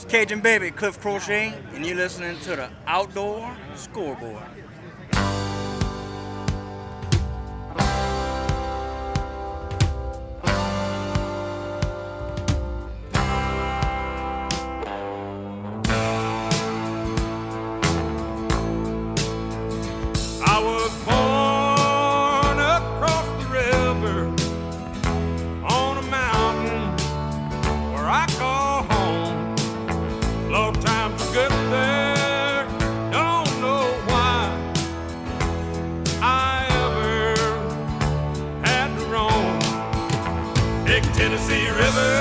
Cajun Baby, Cliff Crochet, and you're listening to the Outdoor Scoreboard. I was born across the river on a mountain where I call home. Long times are good there, don't know why I ever had to roam. Big Tennessee River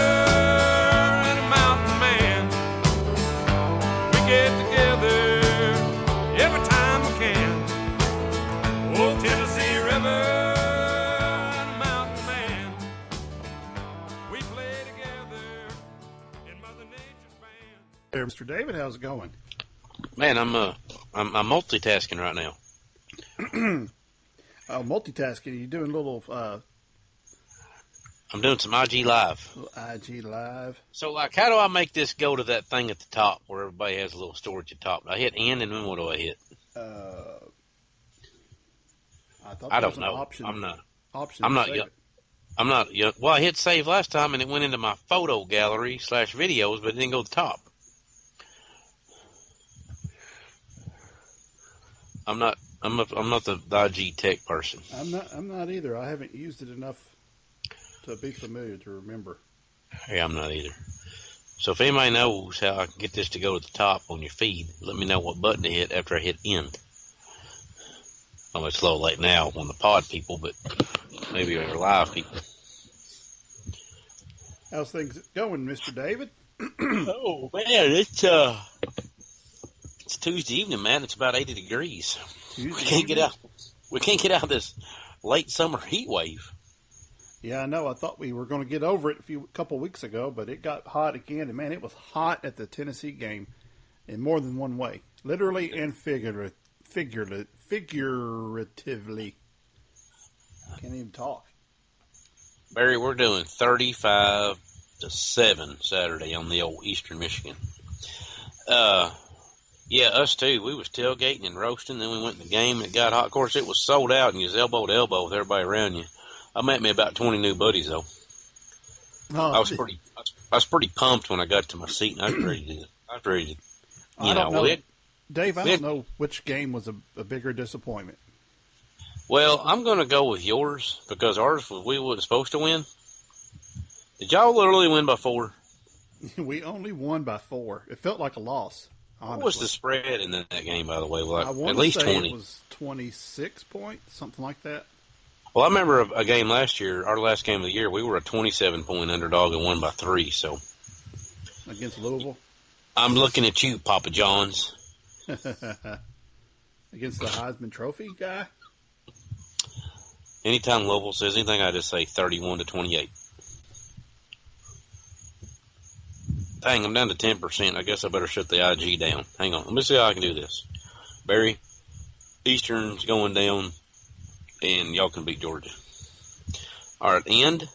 and a mountain man, we get together every time we can. Old Tennessee River and a mountain man, we play together in Mother Nature's band. There, Mr. David, how's it going? Man, I'm multitasking right now. Multitasking. You doing a little I'm doing some IG Live. IG Live? So, like, how do I make this go to that thing at the top where everybody has a little storage at the top? I hit end, and then what do I hit? I thought I there was don't an know. option. I'm not. Option I'm to not save young. it. I'm not young. Well, I hit save last time, and it went into my photo gallery / videos, but it didn't go to the top. I'm not the IG tech person. I'm not either. I haven't used it enough to be familiar to remember. Yeah, I'm not either. So if anybody knows how I can get this to go to the top on your feed, let me know what button to hit after I hit end. I'm a little late now on the pod people, but maybe our live people. How's things going, Mr. David? Oh man, it's Tuesday evening, man. It's about 80 degrees. We can't get out of this late summer heat wave. Yeah, I know. I thought we were going to get over it a couple weeks ago, but it got hot again. And man, it was hot at the Tennessee game in more than one way, literally and figuratively. Can't even talk. Barry, we're doing 35 to 7 Saturday on the old Eastern Michigan. Yeah, us too. We was tailgating and roasting. Then we went to the game and it got hot. Of course, it was sold out and you was elbow to elbow with everybody around you. I met me about 20 new buddies though. Oh, I was pretty pumped when I got to my seat and I was ready to. I don't know. Dave, I don't know know which game was a bigger disappointment. Well, I'm going to go with yours because ours was we wasn't supposed to win. Did y'all literally win by 4? We only won by 4. It felt like a loss. Honestly. What was the spread in that game, by the way? Like, I want at least to say 20. It was 26 points, something like that. Well, I remember a game last year, our last game of the year, we were a 27-point underdog and won by 3. So against Louisville? I'm looking at you, Papa John's. Against the Heisman Trophy guy? Anytime Louisville says anything, I just say 31 to 28. Dang, I'm down to 10%. I guess I better shut the IG down. Hang on. Let me see how I can do this. Barry, Eastern's going down, and y'all can beat Georgia. All right, end.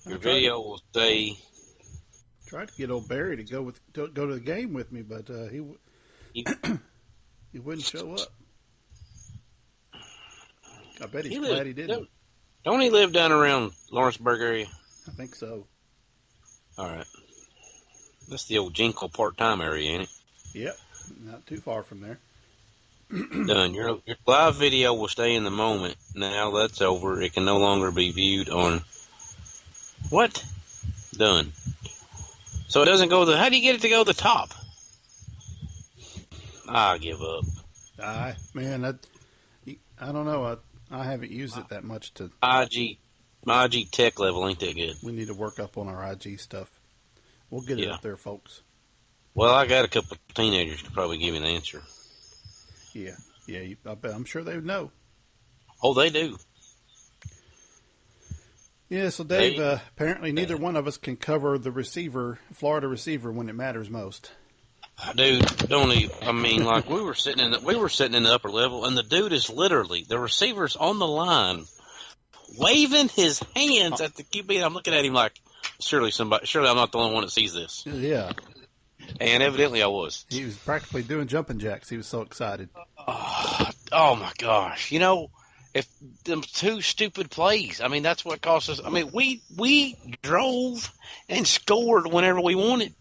Your video will say. Tried to get old Barry to go to the game with me, but he wouldn't show up. I bet he's glad he didn't. Don't he live down around Lawrenceburg area? I think so. All right. That's the old Jinkle part-time area, ain't it? Yep. Not too far from there. Done. Your live video will stay in the moment. Now that's over. It can no longer be viewed on... What? Done. So it doesn't go how do you get it to go to the top? I give up. Man, I don't know. I haven't used it that much to... My IG tech level ain't that good. We need to work up on our IG stuff. We'll get it up there, folks. Well, I got a couple of teenagers to probably give me an answer. Yeah. I'm sure they would know. Oh, they do. Yeah, so Dave, apparently neither one of us can cover the Florida receiver when it matters most. Dude, don't even, I mean, like we were sitting in the upper level, and the dude is literally, the receiver's on the line, waving his hands at the QB, and I'm looking at him like, surely I'm not the only one that sees this. Yeah. And evidently I was. He was practically doing jumping jacks. He was so excited. Oh my gosh. You know, if them two stupid plays, I mean, that's what cost us. I mean, we drove and scored whenever we wanted.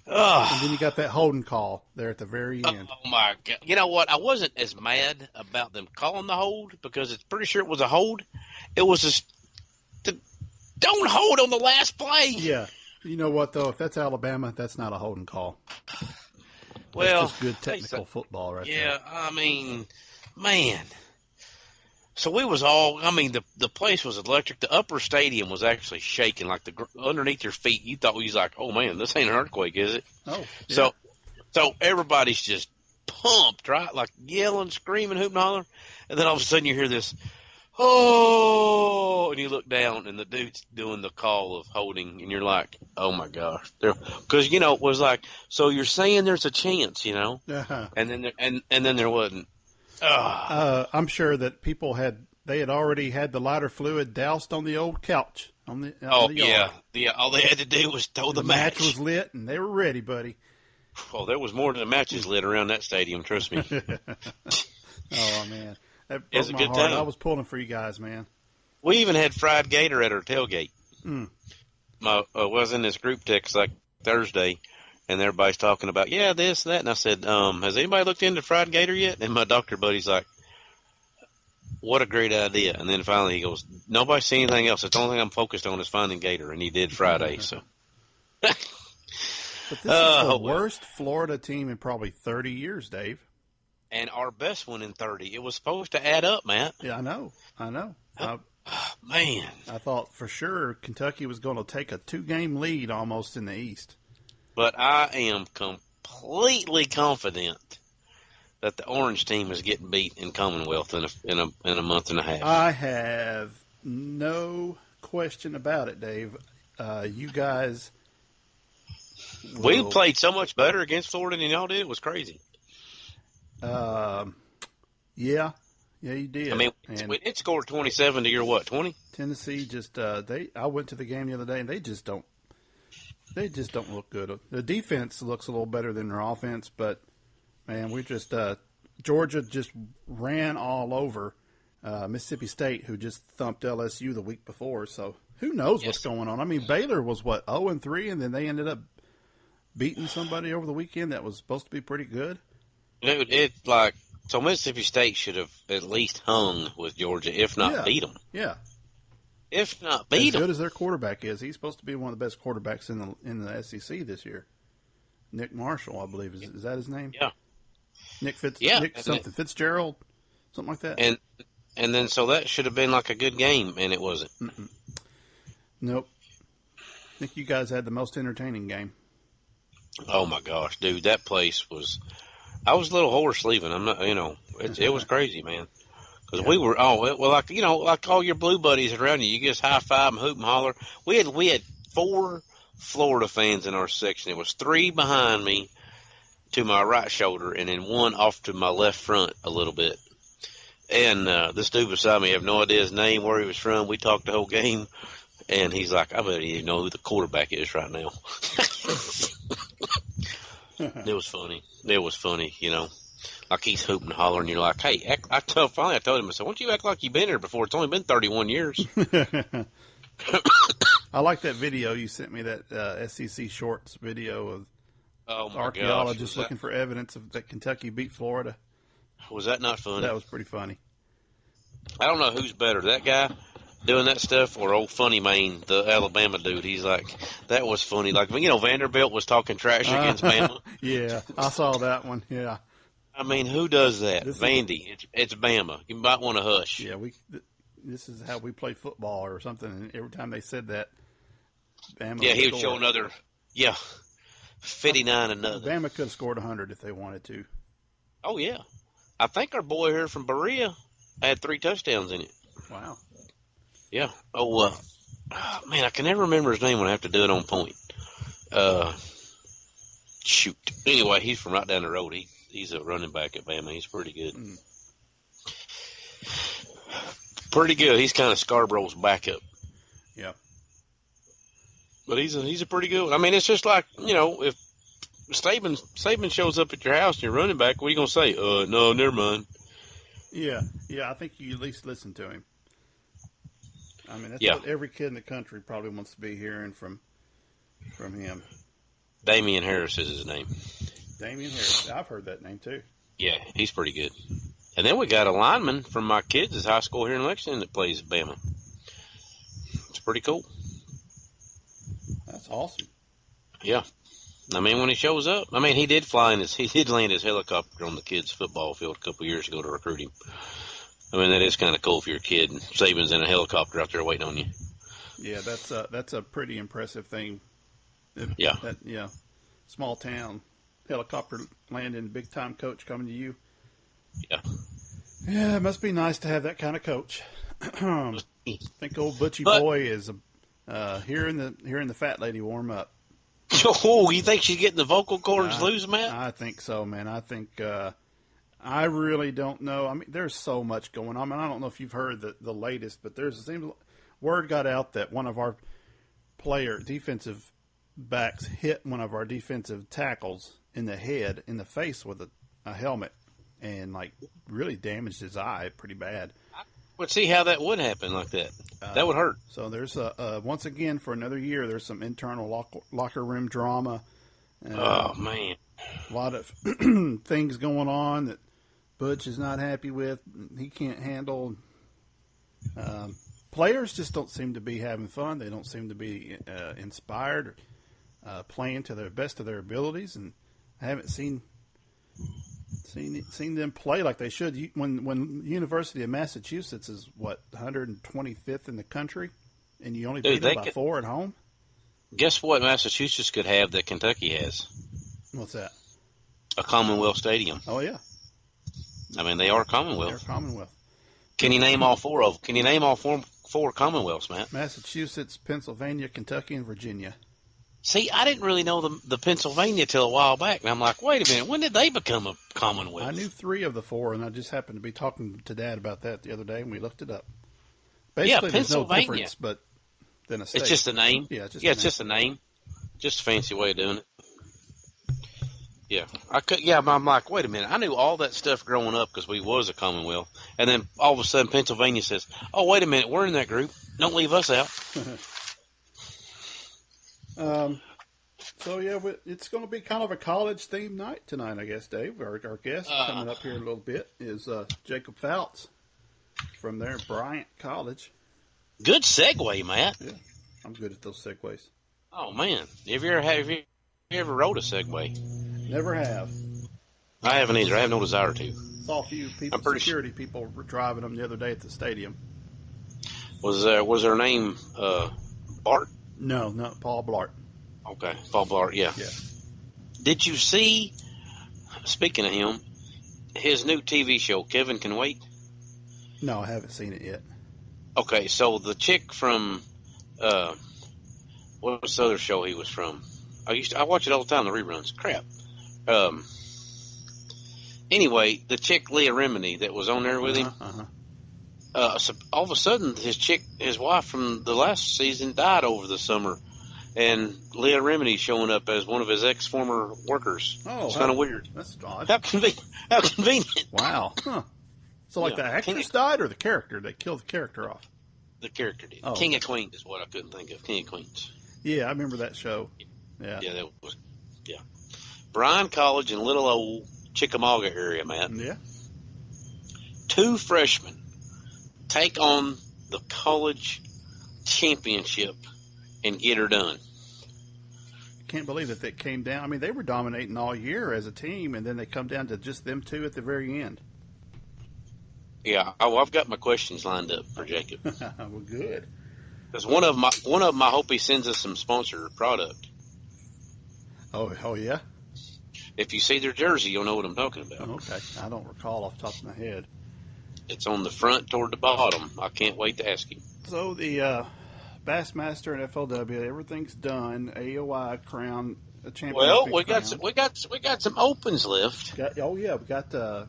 And then you got that holding call there at the very end. Oh my God. You know what? I wasn't as mad about them calling the hold because it's pretty sure it was a hold. It was just, don't hold on the last play. Yeah. You know what, though? If that's Alabama, that's not a holding call. Well, that's just good technical football right there. Yeah, I mean, man. So we was all, I mean, the place was electric. The upper stadium was actually shaking, like underneath your feet. You thought we was like, oh man, this ain't an earthquake, is it? Oh, yeah. So everybody's just pumped, right? Like yelling, screaming, hooping, hollering. And then all of a sudden you hear this, oh, and you look down and the dude's doing the call of holding, and you're like, oh my gosh. Because, you know, it was like, so you're saying there's a chance, you know? Uh-huh. And then there wasn't. I'm sure that people had already had the lighter fluid doused on the old couch on the yard. Yeah. All they had to do was throw the match. The match was lit, and they were ready, buddy. Oh, there was more than matches lit around that stadium. Trust me. Oh man, that It was broke a my good heart. time. I was pulling for you guys, man. We even had fried gator at our tailgate. Mm. I was in this group text like Thursday, and everybody's talking about, this, that. And I said, has anybody looked into fried gator yet? And my doctor buddy's like, what a great idea. And then finally he goes, nobody's seen anything else. It's the only thing I'm focused on is finding gator. And he did Friday. So. But this is the worst Florida team in probably 30 years, Dave. And our best one in 30. It was supposed to add up, Matt. Yeah, I know. Man. I thought for sure Kentucky was going to take a 2-game lead almost in the East. But I am completely confident that the Orange team is getting beat in Commonwealth in a month and a half. I have no question about it, Dave. You guys, we played so much better against Florida than y'all did. It was crazy. Yeah, you did. I mean, it scored 27 to your what? 20? Tennessee just I went to the game the other day and they just don't look good. The defense looks a little better than their offense, but man, we just Georgia just ran all over Mississippi State, who just thumped LSU the week before. So who knows what's going on? I mean, Baylor was 0-3, and then they ended up beating somebody over the weekend that was supposed to be pretty good. Dude, so Mississippi State should have at least hung with Georgia, if not beat them. Yeah. If not beat them. As good as their quarterback is, he's supposed to be one of the best quarterbacks in the SEC this year. Nick Marshall, I believe, is that his name? Yeah. Nick Fitzgerald, something like that. And then so that should have been like a good game, and it wasn't. Mm-mm. Nope. I think you guys had the most entertaining game. Oh my gosh, dude, that place was. I was a little horse leaving. I'm not, it was crazy, man. Because we were, like all your blue buddies around you, you just high five and hoop and holler. We had 4 Florida fans in our section. It was 3 behind me to my right shoulder, and then 1 off to my left front a little bit. And this dude beside me, I have no idea his name, where he was from. We talked the whole game, and he's like, I bet you know who the quarterback is right now. It was funny. Like he's hooping and hollering. You're like, hey, I told him, I said, why don't you act like you've been here before? It's only been 31 years. I like that video you sent me, that SEC Shorts video of archaeologists looking for evidence that Kentucky beat Florida. Was that not funny? That was pretty funny. I don't know who's better, that guy doing that stuff or old Funny Mane, the Alabama dude. He's like, that was funny. Like, Vanderbilt was talking trash against Bama. Yeah, I saw that one, yeah. I mean, who does that? Vandy. It's Bama. You might want to hush. Yeah, this is how we play football or something. And every time they said that, Bama he would show another, 59 another. Bama could have scored 100 if they wanted to. Oh, yeah. I think our boy here from Berea had 3 touchdowns in it. Wow. Yeah. Oh, man, I can never remember his name when I have to do it on point. Shoot. Anyway, he's from right down the road. He's a running back at Bama. He's pretty good. Mm. Pretty good. He's kind of Scarborough's backup. Yep. But he's a pretty good one. I mean, it's just like, if Saban shows up at your house and you're running back, what are you going to say? No, never mind. Yeah, I think you at least listen to him. I mean, that's Yeah. what every kid in the country probably wants to be hearing from him. Damian Harris is his name. Damian Harris. I've heard that name too. Yeah, he's pretty good. And then we got a lineman from my kids' high school here in Lexington that plays at Bama. It's pretty cool. That's awesome. Yeah. I mean, when he shows up, he did land his helicopter on the kids' football field a couple of years ago to recruit him. I mean, that is kind of cool for your kid, and Saban's in a helicopter out there waiting on you. Yeah, that's a pretty impressive thing. Yeah. Small town helicopter landing, big time coach coming to you. Yeah. Yeah, it must be nice to have that kind of coach. I think old Butchie Boy is hearing the fat lady warm up. Oh, you think she's getting the vocal cords loose, Matt? I think so, man. I think I really don't know. I mean, there's so much going on. I don't know if you've heard the latest, but word got out that one of our defensive backs hit one of our defensive tackles in the face with a helmet, and really damaged his eye pretty bad. Would see how that would happen like that. That would hurt. So there's once again for another year, there's some internal locker room drama. Oh man, a lot of things going on that Butch is not happy with. He can't handle. Players just don't seem to be having fun. They don't seem to be inspired, playing to the best of their abilities, and I haven't seen them play like they should. When University of Massachusetts is 125th in the country, and you only beat them by 4 at home. Guess what Massachusetts could have that Kentucky has? What's that? A Commonwealth Stadium. Oh yeah. I mean, they are Commonwealth. They're Commonwealth. Can you name all 4 of them? Can you name all four Commonwealths, Matt? Massachusetts, Pennsylvania, Kentucky, and Virginia. See, I didn't really know the Pennsylvania till a while back, and I'm like, wait a minute, when did they become a Commonwealth? I knew 3 of the 4, and I just happened to be talking to Dad about that the other day, and we looked it up. Basically, there's no difference, but then a state. It's just a name. Yeah, it's just a name, just a fancy way of doing it. Yeah, I'm like, wait a minute, I knew all that stuff growing up because we was a Commonwealth, and then all of a sudden Pennsylvania says, oh, wait a minute, we're in that group. Don't leave us out. So yeah, it's going to be kind of a college themed night tonight, I guess, Dave. Our guest coming up here in a little bit is Jacob Foutz from there at Bryan College. Good segue, Matt. Yeah, I'm good at those segues. Oh man, have you ever rode a Segway? Never have. I haven't either. I have no desire to. Saw a few people, security people, were driving them the other day at the stadium. Was their name Bart? No, not Paul Blart. Okay, Paul Blart. Yeah. Did you see? Speaking of him, his new TV show, Kevin Can Wait. No, I haven't seen it yet. Okay, so the chick from what was the other show he was from? I watch it all the time. The reruns. Crap. Anyway, the chick Leah Remini that was on there with him. So all of a sudden, his wife from the last season died over the summer, and Leah Remini showing up as one of his former workers. Oh, it's kind of weird. That's odd. How convenient. Wow. Huh. So, the actress died, or the character? They killed the character off. The character did. Oh, King of Queens is what I couldn't think of. King of Queens. Yeah, I remember that show. Yeah. Yeah, that was. Yeah. Bryan College in little old Chickamauga area, Matt. Yeah. 2 freshmen take on the college championship and get her done. Can't believe that it came down. I mean, they were dominating all year as a team, and then they come down to just them 2 at the very end. Yeah, I've got my questions lined up for Jacob. Well, good. Because one of them, I hope he sends us some sponsored product. Oh yeah. If you see their jersey, you'll know what I'm talking about. Okay, I don't recall off the top of my head. It's on the front toward the bottom. I can't wait to ask him. So the Bassmaster and FLW, everything's done. AOI crown a champion. Well, we got some opens left. We got a.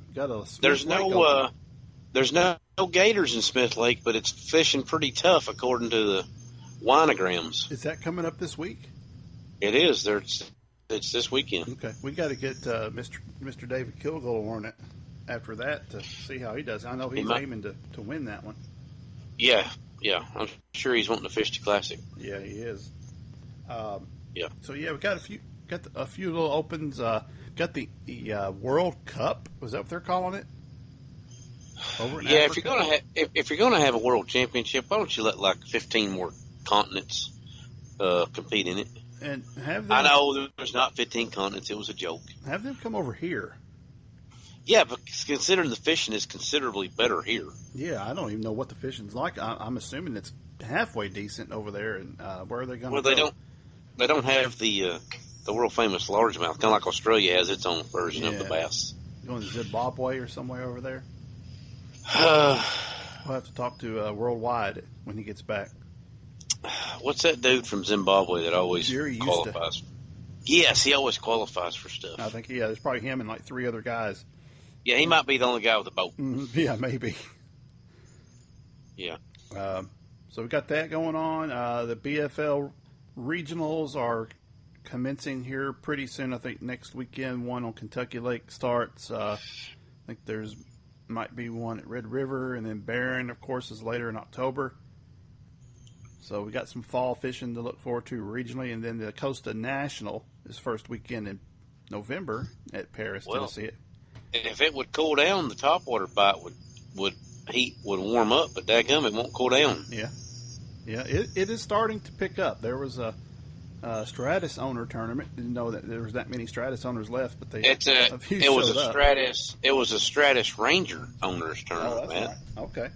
There's no gators in Smith Lake, but it's fishing pretty tough according to winograms. Is that coming up this week? It is. It's this weekend. Okay, we got to get Mr. David Kilgore on it after that to see how he does. I know he's aiming to win that one. Yeah. I'm sure he's wanting to fish the Classic. Yeah, he is. Yeah. So we got a few little opens. Got the World Cup. Was that what they're calling it? Over in Africa? if you're gonna have a world championship, why don't you let like 15 more continents compete in it? And have them, I know there's not 15 continents. It was a joke. Have them come over here. Yeah, but considering the fishing is considerably better here. Yeah, I don't even know what the fishing's like. I'm assuming it's halfway decent over there. And where are they going to go? Well, they don't have the world famous largemouth, kind of like Australia has its own version of the bass. Going to Zimbabwe or somewhere over there? We'll have to talk to Worldwide when he gets back. What's that dude from Zimbabwe that always qualifies? Yes, he always qualifies for stuff. I think, there's probably him and like 3 other guys. Yeah, he might be the only guy with a boat. Mm-hmm. Yeah, maybe. Yeah. So we got that going on. The BFL regionals are commencing here pretty soon. I think next weekend, one on Kentucky Lake starts. I think might be one at Red River, and then Barron, of course, is later in October. So we got some fall fishing to look forward to regionally, and then the Costa National is first weekend in November at Paris, Tennessee. And if it would cool down, the topwater bite would warm up, but dadgum, it won't cool down. Yeah, it is starting to pick up. There was a Stratus owner tournament. Didn't know that there was that many Stratus owners left, but it was a Stratus Ranger owners tournament. Oh, that's right. Okay.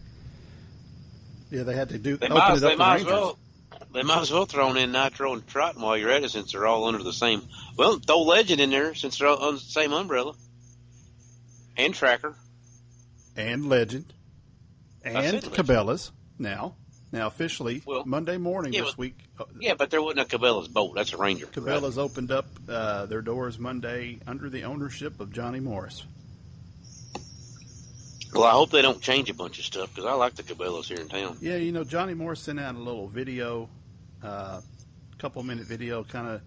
Yeah, they had to They might as well throw in Nitro and Triton while you're at it, since they're all under the same. Well, throw Legend in there since they're all under the same umbrella. And Tracker. And Legend. And Cabela's now officially Monday morning this week. Yeah, but there wasn't a Cabela's boat. That's a Ranger. Cabela's opened up their doors Monday under the ownership of Johnny Morris. Well, I hope they don't change a bunch of stuff, because I like the Cabela's here in town. Yeah, Johnny Morris sent out a little video, couple-minute video, kind of.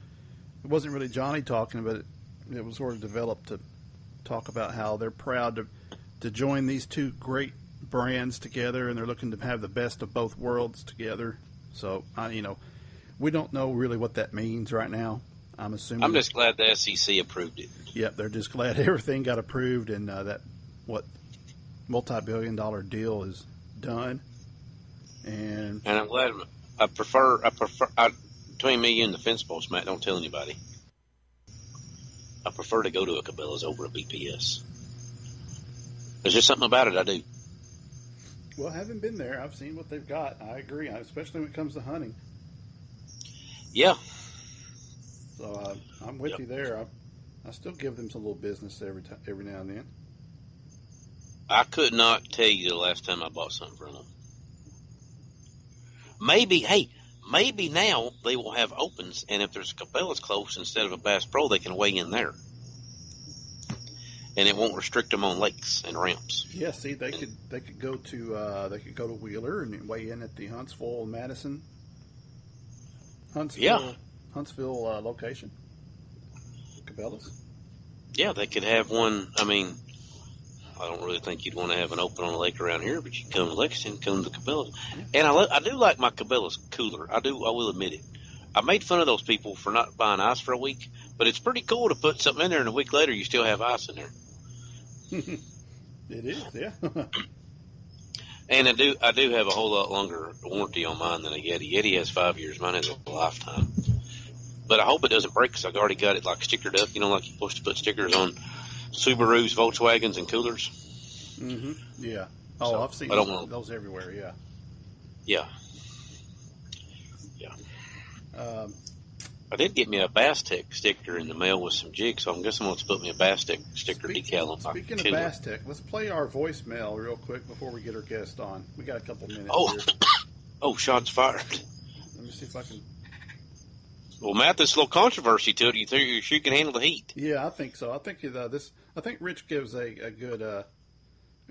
It wasn't really Johnny talking, but it was sort of developed to talk about how they're proud to join these two great brands together, and they're looking to have the best of both worlds together. So, we don't know really what that means right now. I'm assuming. I'm just glad the SEC approved it. Yep, they're just glad everything got approved, and that multi-billion-dollar deal is done. And I'm glad. I prefer between me and the fence post, Matt, don't tell anybody. I prefer to go to a Cabela's over a BPS. There's just something about it I do. Well, I haven't been there. I've seen what they've got. I agree, especially when it comes to hunting. Yeah. So I'm with you there. I still give them some little business every now and then. I could not tell you the last time I bought something from them. Maybe now they will have opens, and if there's a Cabela's close instead of a Bass Pro, they can weigh in there. And it won't restrict them on lakes and ramps. Yeah, see, they could go to Wheeler and weigh in at the Huntsville location. Cabela's. Yeah, they could have one. I mean, I don't really think you'd want to have an open on a lake around here, but you can come to Lexington, come to Cabela's. And I do like my Cabela's cooler. I will admit it. I made fun of those people for not buying ice for a week, but it's pretty cool to put something in there and a week later you still have ice in there. It is, yeah. And I do have a whole lot longer warranty on mine than a Yeti. Yeti has 5 years. Mine has a lifetime. But I hope it doesn't break, because I've already got it like stickered up. Like you're supposed to put stickers on Subarus, Volkswagens, and coolers. Mm-hmm. Yeah. Oh, so, I've seen those everywhere. Yeah. Yeah. Yeah. I did get me a Bass Tech sticker in the mail with some jigs, so I guess I'm going to put me a Bass Tech sticker decal on my Speaking of Bass Tech, let's play our voicemail real quick before we get our guest on. We got a couple minutes here. Oh, shots fired. Let me see if I can. Well, Matt, there's a little controversy to it. You think you can handle the heat? Yeah, I think so. I think I think Rich gives a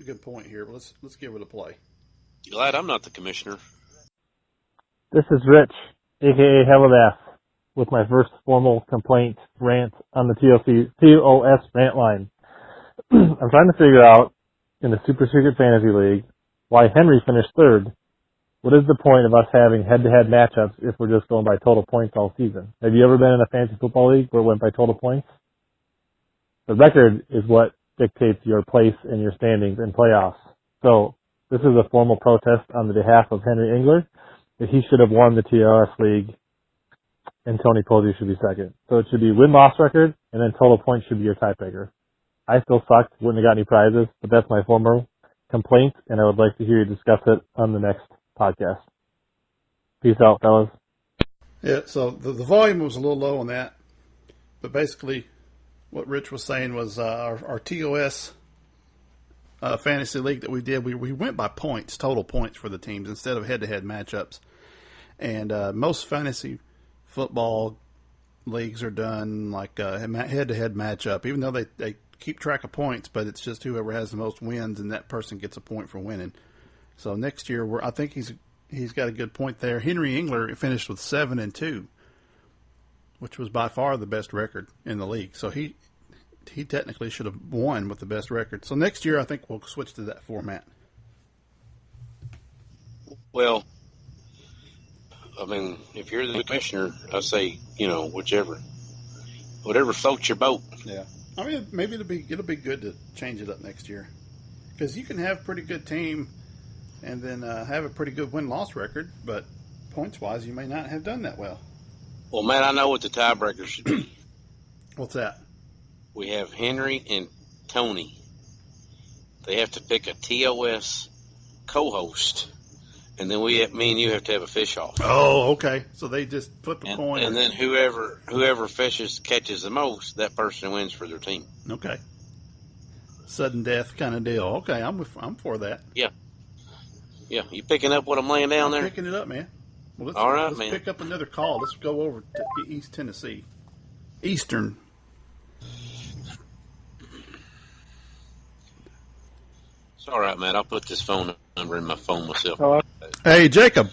good point here. But let's give it a play. Glad I'm not the commissioner. This is Rich, aka Hellabass, with my first formal complaint rant on the TOS rant line. I'm trying to figure out, in the Super Secret Fantasy League, why Henry finished third. What is the point of us having head-to-head matchups if we're just going by total points all season? Have you ever been in a fantasy football league where it went by total points? The record is what dictates your place in your standings in playoffs. So, this is a formal protest on the behalf of Henry Engler, that he should have won the TOS league and Tony Posey should be second. So it should be win-loss record, and then total points should be your tiebreaker. I still sucked, wouldn't have got any prizes, but that's my formal complaint, and I would like to hear you discuss it on the next podcast. Peace out, fellas. Yeah, so the volume was a little low on that, but basically what Rich was saying was our TOS fantasy league that we did, we went by points, total points for the teams instead of head-to-head matchups. And most fantasy football leagues are done like a head-to-head matchup, even though they keep track of points, but it's just whoever has the most wins, and that person gets a point for winning. So next year, I think he's got a good point there. Henry Engler finished with 7-2, which was by far the best record in the league. So he technically should have won with the best record. So next year, I think we'll switch to that format. Well, I mean, if you're the commissioner, I say, whatever floats your boat. Yeah, I mean, maybe it'll be good to change it up next year, because you can have a pretty good team and then have a pretty good win-loss record, but points-wise, you may not have done that well. Well, Matt, I know what the tiebreaker should be. What's that? We have Henry and Tony. They have to pick a TOS co-host, and then me and you have to have a fish-off. Oh, okay. So they just flip a coin. And then whoever catches the most, that person wins for their team. Okay. Sudden death kind of deal. Okay, I'm for that. Yeah. Yeah, you picking up what I'm laying down there? Picking it up, man. Well, let's pick up another call. Let's go over to East Tennessee. Eastern. It's all right, man. I'll put this phone number in my phone myself. Hello? Hey, Jacob.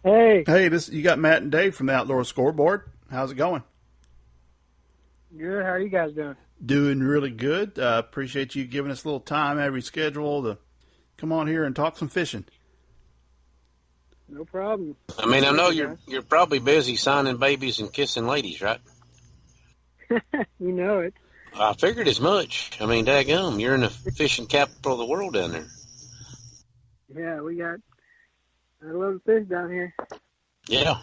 Hey. Hey, you got Matt and Dave from the Outdoor Scoreboard. How's it going? Good. How are you guys doing? Doing really good. Appreciate you giving us a little time out of your schedule to come on here and talk some fishing. No problem. I mean, I know you're probably busy signing babies and kissing ladies, right? You know it. I figured as much. I mean, daggum, you're in the fishing capital of the world down there. Yeah, we got a lot of fish down here. Yeah.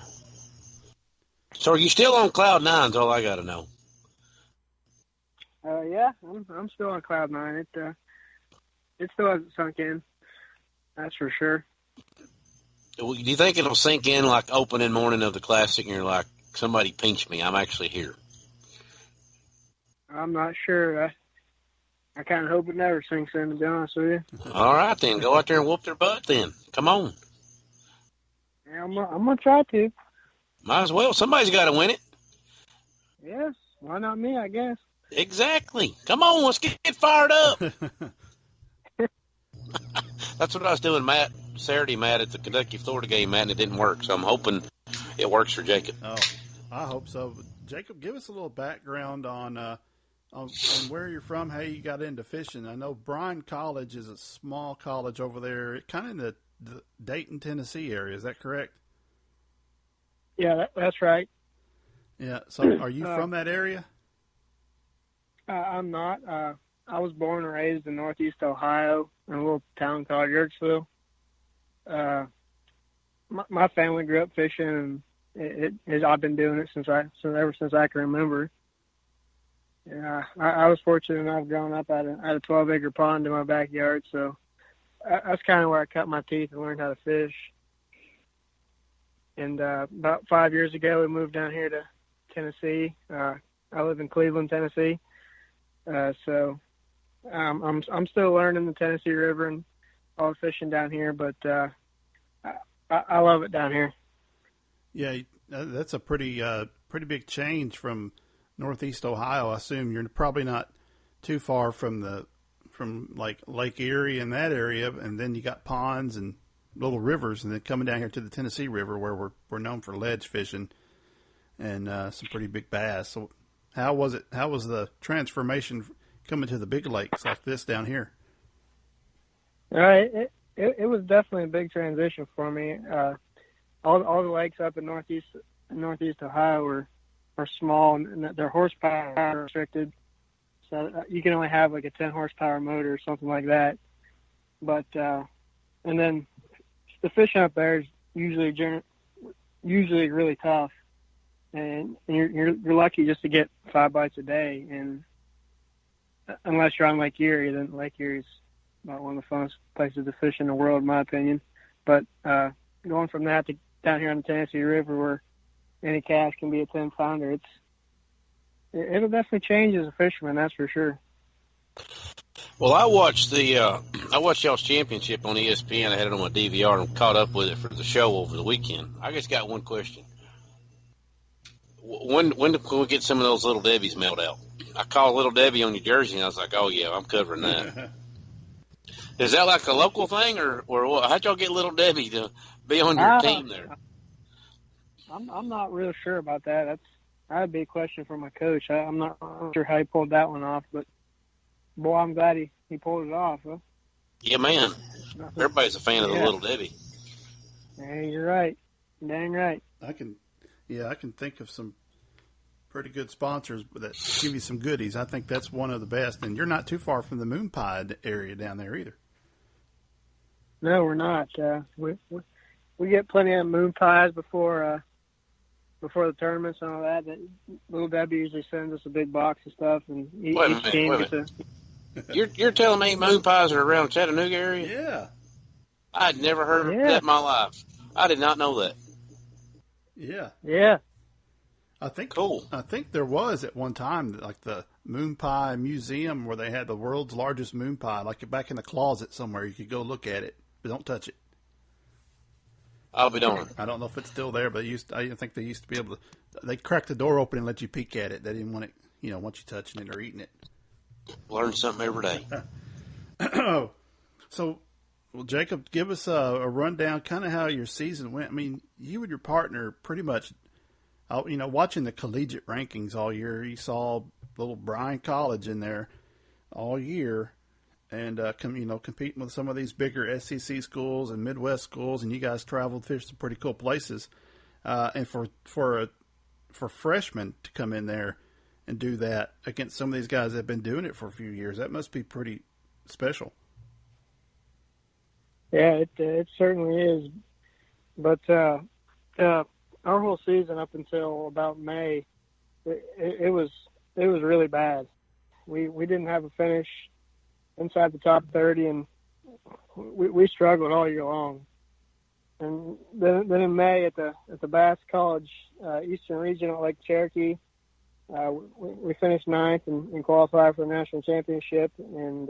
So are you still on cloud nine? Is all I got to know. Yeah, I'm still on cloud nine. It still hasn't sunk in. That's for sure. Do you think it'll sink in like opening morning of the Classic and you're like, somebody pinched me, I'm actually here? I'm not sure. I kind of hope it never sinks in, to be honest with you. All right, then. Go out there and whoop their butt, then. Come on. Yeah, I'm going to try to. Might as well. Somebody's got to win it. Yes. Why not me, I guess? Exactly. Come on, let's get fired up. That's what I was doing, Saturday, Matt, at the Kentucky-Florida game, Matt, and it didn't work. So I'm hoping it works for Jacob. Oh, I hope so. Jacob, give us a little background on where you're from, how you got into fishing. I know Bryan College is a small college over there, kind of in the Dayton, Tennessee area. Is that correct? Yeah, that's right. Yeah. So are you from that area? I'm not. I was born and raised in Northeast Ohio in a little town called Yerksville. My family grew up fishing, and I've been doing it ever since I can remember. Yeah, I was fortunate enough growing up at a 12-acre pond in my backyard, so that's kind of where I cut my teeth and learned how to fish. And about 5 years ago, we moved down here to Tennessee. I live in Cleveland, Tennessee, so I'm still learning the Tennessee River and all the fishing down here, but I love it down here. Yeah, that's a pretty big change from Northeast Ohio. I assume you're probably not too far from like Lake Erie and that area, and then you got ponds and little rivers, and then coming down here to the Tennessee River where we're known for ledge fishing and some pretty big bass. So how was it? How was the transformation coming to the big lakes like this down here? It was definitely a big transition for me. All the lakes up in northeast Ohio are small, and their horsepower restricted. So you can only have like a 10 horsepower motor or something like that. But and then the fishing up there is usually really tough, and you're lucky just to get 5 bites a day. And unless you're on Lake Erie, then Lake Erie's about one of the funnest places to fish in the world, in my opinion. But going from that to down here on the Tennessee River, where any cast can be a 10-pounder, it'll definitely change as a fisherman, that's for sure. Well, I watched y'all's championship on ESPN. I had it on my DVR and caught up with it for the show over the weekend. I just got one question. When can we get some of those Little Debbies mailed out? I called Little Debbie on your jersey, and I was like, oh, yeah, I'm covering that. Is that like a local thing, or what? How'd y'all get Little Debbie to be on your team there? I'm not real sure about that. That'd be a question for my coach. I'm not sure how he pulled that one off, but boy, I'm glad he pulled it off. Huh? Yeah, man. Everybody's a fan of the Little Debbie. Yeah, you're right. Dang right. I can think of some pretty good sponsors that give you some goodies. I think that's one of the best, and you're not too far from the Moon Pie area down there either. No, we're not. We get plenty of moon pies before the tournaments and all that. Little Debbie usually sends us a big box of stuff, and each team gets a. You're telling me moon pies are around Chattanooga area? Yeah. I'd never heard of that in my life. I did not know that. Yeah. Yeah. I think cool. I think there was at one time like the Moon Pie Museum where they had the world's largest moon pie, like back in the closet somewhere. You could go look at it, but don't touch it. I'll be darned. I don't know if it's still there, but I think they used to be able to. They cracked the door open and let you peek at it. They didn't want it, want you touching it or eating it. Learn something every day. So, well, Jacob, give us a rundown, kind of how your season went. I mean, you and your partner pretty much, watching the collegiate rankings all year. You saw little Bryan College in there all year. And, competing with some of these bigger SEC schools and Midwest schools, and you guys traveled, fished some pretty cool places. And for freshmen to come in there and do that against some of these guys that have been doing it for a few years, that must be pretty special. Yeah, it certainly is. But our whole season up until about May, it was really bad. We didn't have a finish inside the top 30, and we struggled all year long. And then in May at the Bass College Eastern Region at Lake Cherokee, we finished 9th and qualified for the national championship, and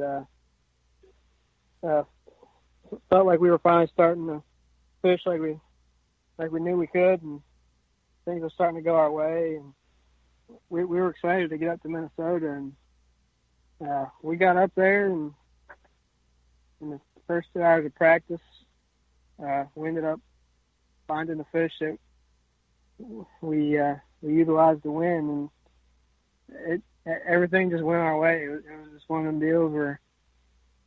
felt like we were finally starting to fish like we knew we could, and things were starting to go our way, and we were excited to get up to Minnesota. And we got up there, and in the first 2 hours of practice, we ended up finding the fish that we utilized to win, and everything just went our way. It was just one of them deals where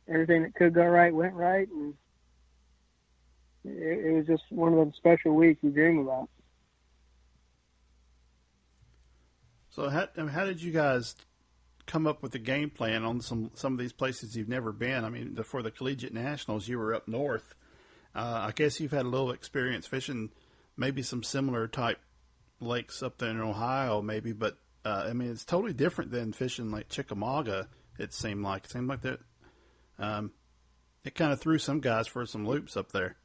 everything that could go right went right, and it was just one of those special weeks you dream about. So how did you guys come up with the game plan on some of these places you've never been? I mean, for the collegiate nationals, you were up north. I guess you've had a little experience fishing maybe some similar type lakes up there in Ohio, maybe, but it's totally different than fishing like Chickamauga. It seemed like that. It kind of threw some guys for some loops up there.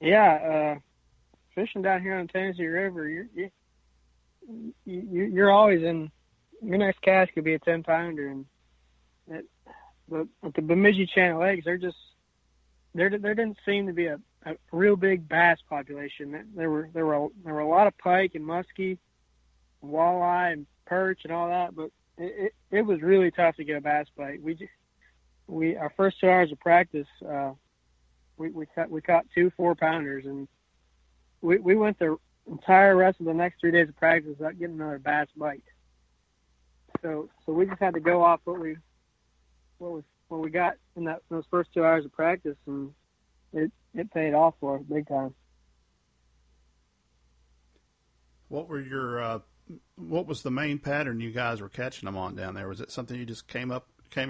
Yeah, fishing down here on the Tennessee River, you're always in. Your next cast could be a 10-pounder, and but at the Bemidji Channel Lakes, there didn't seem to be a real big bass population. There were a lot of pike and muskie, and walleye and perch and all that, but it was really tough to get a bass bite. Our first 2 hours of practice, we caught 2 4-pounders, and we went the entire rest of the next 3 days of practice without getting another bass bite. So we just had to go off what we got in those first 2 hours of practice, and it paid off for us big time. What was the main pattern you guys were catching them on down there? Was it something you just came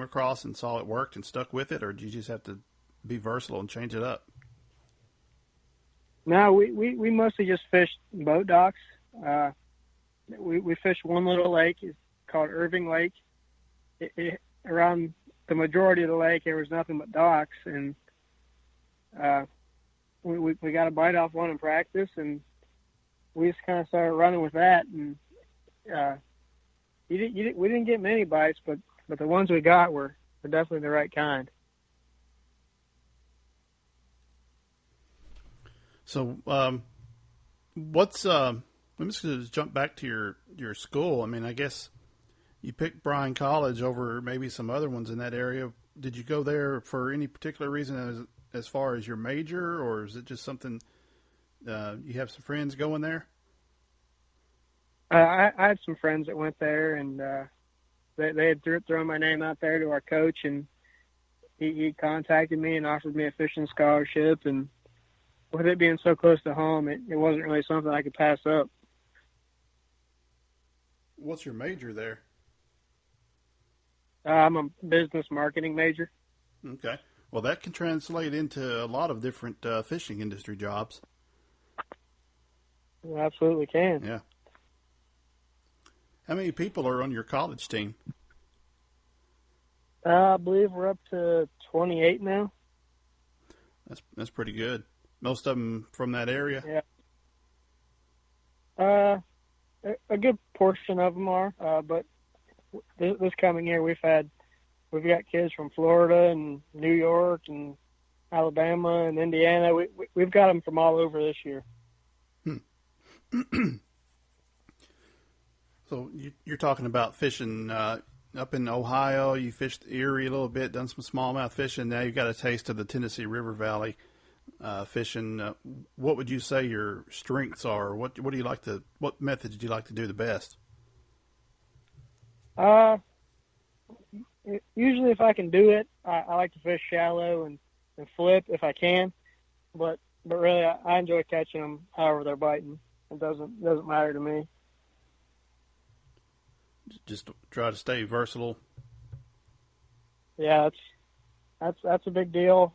across and saw it worked and stuck with it, or did you just have to be versatile and change it up? No, we mostly just fished boat docks. We fished one little lake. It's called Irving Lake. Around the majority of the lake, there was nothing but docks, and we got a bite off one in practice, and we just kind of started running with that. And we didn't get many bites, but the ones we got were definitely the right kind. So, what's I'm just going to jump back to your school. I mean, I guess you picked Bryan College over maybe some other ones in that area. Did you go there for any particular reason as far as your major, or is it just something you have some friends going there? I had some friends that went there, and they had thrown my name out there to our coach, and he contacted me and offered me a fishing scholarship. And with it being so close to home, it wasn't really something I could pass up. What's your major there? I'm a business marketing major. Okay. Well, that can translate into a lot of different fishing industry jobs. It absolutely can. Yeah. How many people are on your college team? I believe we're up to 28 now. That's pretty good. Most of them from that area? Yeah. A good portion of them are, but this coming year we've got kids from Florida and New York and Alabama and Indiana. We've got them from all over this year. So you're talking about fishing up in Ohio. You fished Erie a little bit, done some smallmouth fishing. Now you've got a taste of the Tennessee River Valley fishing. What would you say your strengths are? What do you like to? What methods do you like to do the best? Usually, if I can do it, I like to fish shallow and flip if I can. But really, I enjoy catching them however they're biting. It doesn't matter to me. Just try to stay versatile. Yeah, that's a big deal.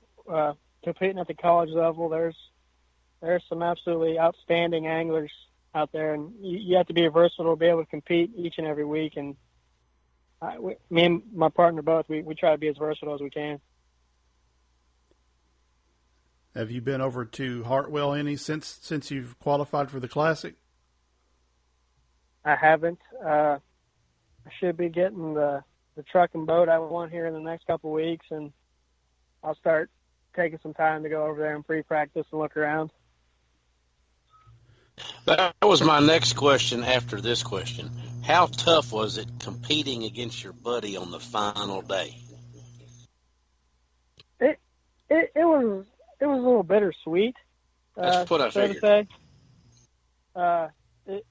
Competing at the college level, there's some absolutely outstanding anglers out there, and you have to be versatile to be able to compete each and every week. And me and my partner both, we try to be as versatile as we can. Have you been over to Hartwell any since you've qualified for the Classic? I haven't. I should be getting the truck and boat I want here in the next couple of weeks, and I'll start taking some time to go over there and pre-practice and look around. That was my next question after this question. How tough was it competing against your buddy on the final day? It was a little bittersweet. That's what I figured. To say.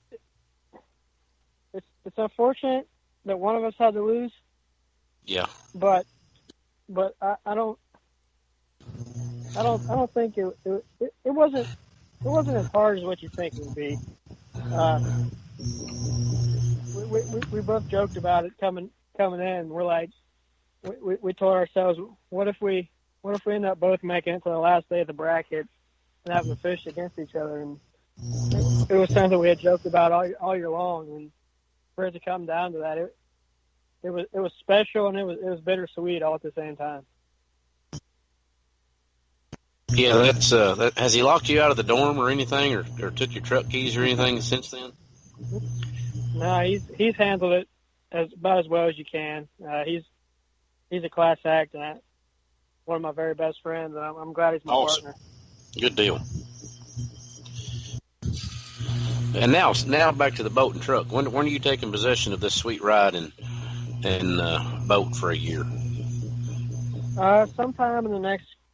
It's unfortunate that one of us had to lose. Yeah. But I don't think it wasn't as hard as what you think it would be. We both joked about it coming in. We're like, we told ourselves, what if we end up both making it to the last day of the bracket and having to fish against each other? And it was something we had joked about all year long. And for it to come down to that, it was special, and it was bittersweet all at the same time. Yeah, that's has he locked you out of the dorm or anything, or took your truck keys or anything since then? No, he's handled it about as well as you can. He's a class act, and one of my very best friends, and I'm glad he's my partner. Good deal. And now back to the boat and truck. When are you taking possession of this sweet ride and boat for a year? Sometime in the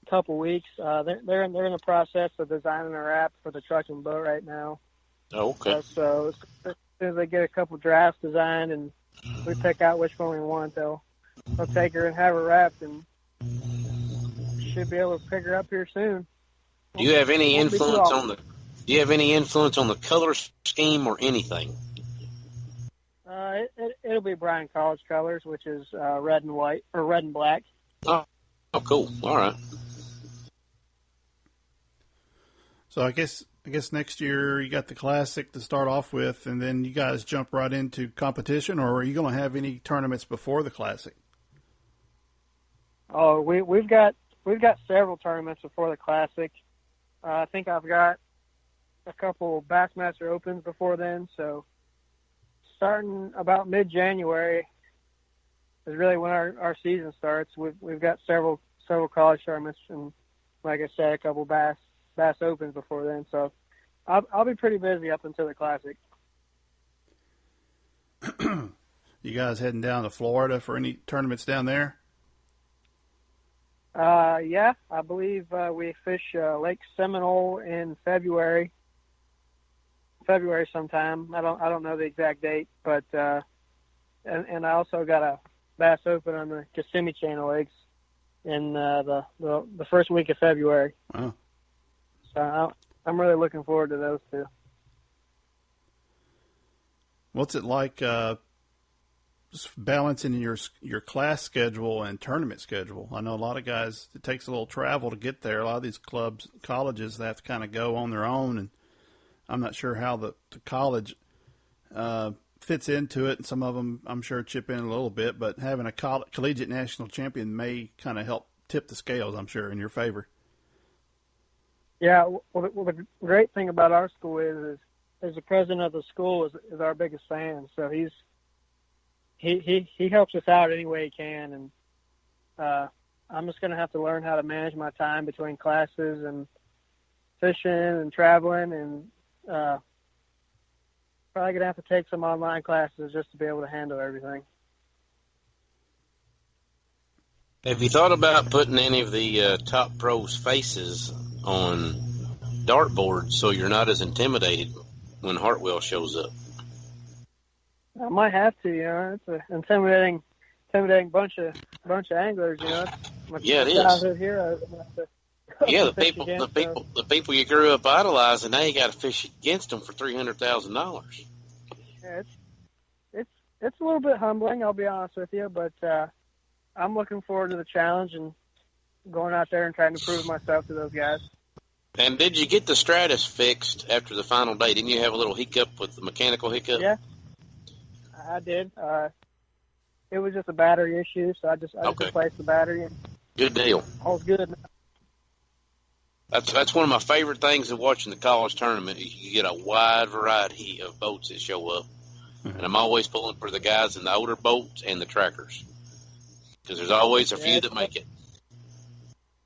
couple weeks. They're in the process of designing a wrap for the truck and boat right now. Oh, okay. So as soon as they get a couple drafts designed and we pick out which one we want, they'll take her and have her wrapped, and should be able to pick her up here soon. Do you have any influence on the? Do you have any influence on the color scheme or anything? It'll be Bryan College colors, which is red and white or red and black. Oh, cool. All right. So I guess next year you got the Classic to start off with, and then you guys jump right into competition, or are you going to have any tournaments before the Classic? Oh, we've got several tournaments before the Classic. I think I've got a couple Bassmaster Opens before then, so starting about mid-January is really when our season starts. We've got several college tournaments, and like I said, a couple Bass Opens before then. So I'll be pretty busy up until the Classic. You guys heading down to Florida for any tournaments down there? Yeah, I believe we fish Lake Seminole in February sometime. I don't know the exact date, but and I also got a Bass Open on the Kissimmee Channel Lakes in the first week of February. Wow. So I'm really looking forward to those two. What's it like just balancing your class schedule and tournament schedule? I know a lot of guys, it takes a little travel to get there. A lot of these colleges, they have to kind of go on their own, and I'm not sure how the college fits into it, and some of them, I'm sure, chip in a little bit, but having a collegiate national champion may kind of help tip the scales, I'm sure, in your favor. Yeah, well, the great thing about our school is the president of the school is our biggest fan, so he helps us out any way he can, and I'm just going to have to learn how to manage my time between classes and fishing and traveling, and probably going to have to take some online classes just to be able to handle everything. Have you thought about putting any of the top pros' faces on dartboards so you're not as intimidated when Hartwell shows up? I might have to, It's an intimidating bunch of anglers, Yeah, it is. Childhood heroes. Yeah, the people you grew up idolizing, now you got to fish against them for $300,000. Yeah, it's a little bit humbling, I'll be honest with you, but I'm looking forward to the challenge and going out there and trying to prove myself to those guys. And did you get the Stratus fixed after the final day? Didn't you have a little hiccup with the mechanical hiccup? Yeah, I did. It was just a battery issue, so I just replaced the battery. And good deal. All's good now. That's one of my favorite things of watching the college tournament. You get a wide variety of boats that show up, and I'm always pulling for the guys in the older boats and the trackers because there's always a few that make it.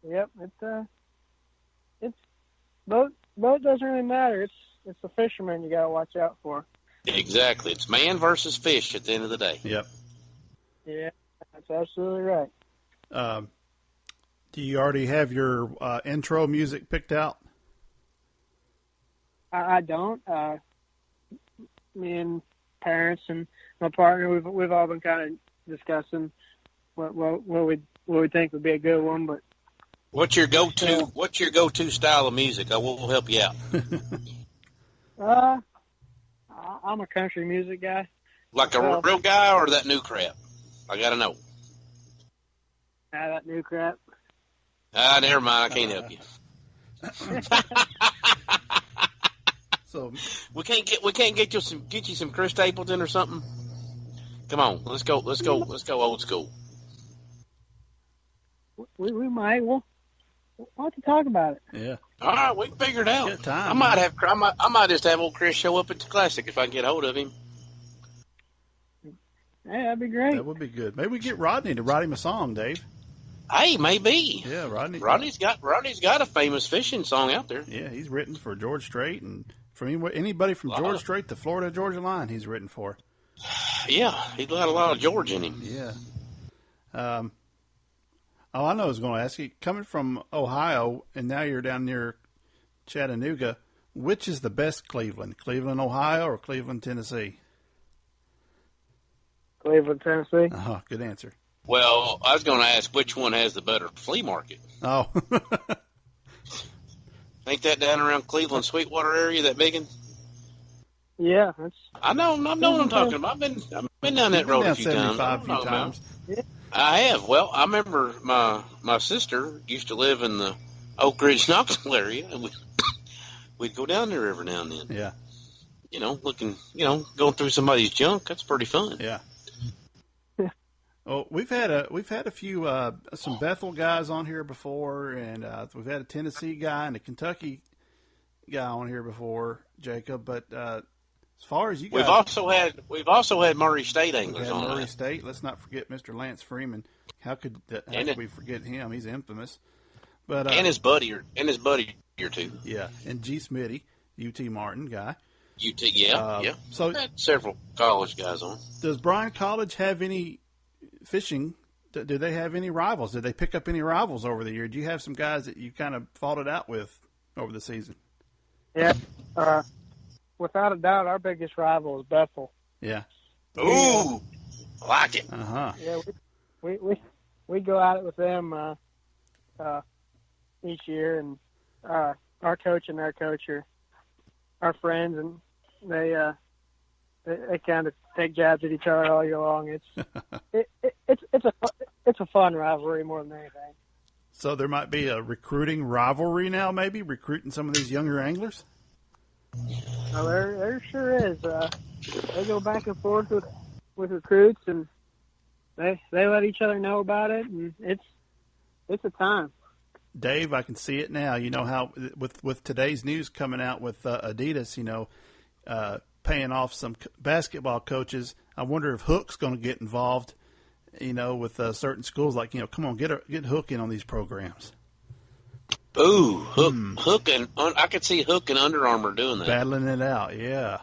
Yep, it's boat doesn't really matter. It's the fishermen you got to watch out for. Exactly, it's man versus fish at the end of the day. Yep. Yeah, that's absolutely right. Do you already have your intro music picked out? I don't. Me and parents and my partner, we've all been kind of discussing what we think would be a good one. But what's your go-to style of music? We'll help you out. I'm a country music guy. Like a real guy or that new crap? I gotta know. That new crap. Never mind. I can't help you. So we can't get you some Chris Stapleton or something. Come on, let's go old school. We might. We'll have to talk about it. Yeah. All right, we can figure it out. Good time, I might just have old Chris show up at the Classic if I can get hold of him. Hey, that'd be great. That would be good. Maybe we get Rodney to write him a song, Dave. Hey, maybe. Yeah, Rodney. Rodney's got a famous fishing song out there. Yeah, he's written for George Strait, and for anybody from George Strait, the Florida Georgia line, he's written for. Yeah, he's got a lot of George in him. Yeah. Oh, I know I was going to ask you. Coming from Ohio, and now you're down near Chattanooga, which is the best Cleveland? Cleveland, Ohio, or Cleveland, Tennessee? Cleveland, Tennessee. Good answer. Well, I was going to ask which one has the better flea market. Oh. Ain't that down around Cleveland, Sweetwater area, that big one? Yeah, I know what I'm talking about. I've been down that road a few times. A few times. Yeah. I have. Well, I remember my sister used to live in the Oak Ridge, Knoxville area, and we'd go down there every now and then. Yeah. Going through somebody's junk. That's pretty fun. Yeah. Oh, we've had a few some Bethel guys on here before, and we've had a Tennessee guy and a Kentucky guy on here before, Jacob. But as far as you guys, we've also had Murray State anglers on. Murray State. Let's not forget Mr. Lance Freeman. How could we forget him? He's infamous. But and his buddy or two. Yeah, and G. Smitty, UT Martin guy. UT, yeah. So had several college guys on. Does Bryan College have any fishing? Do they have any rivals? Did they pick up any rivals over the year? Do you have some guys that you kind of fought it out with over the season? Yeah. Without a doubt, our biggest rival is Bethel. Yeah. Ooh, I like it. Yeah, we go at it with them each year, and our coach and their coach are friends, and they kind of take jabs at each other all year long. It's a fun rivalry more than anything. So there might be a recruiting rivalry now, maybe recruiting some of these younger anglers. Oh, there sure is. They go back and forth with recruits, and they let each other know about it, and it's a time. Dave, I can see it now. You know how with today's news coming out with Adidas, paying off some basketball coaches. I wonder if Hook's going to get involved. With certain schools, like come on, get Hook in on these programs. Ooh, Hook and I could see Hook and Under Armour doing that, battling it out. Yeah.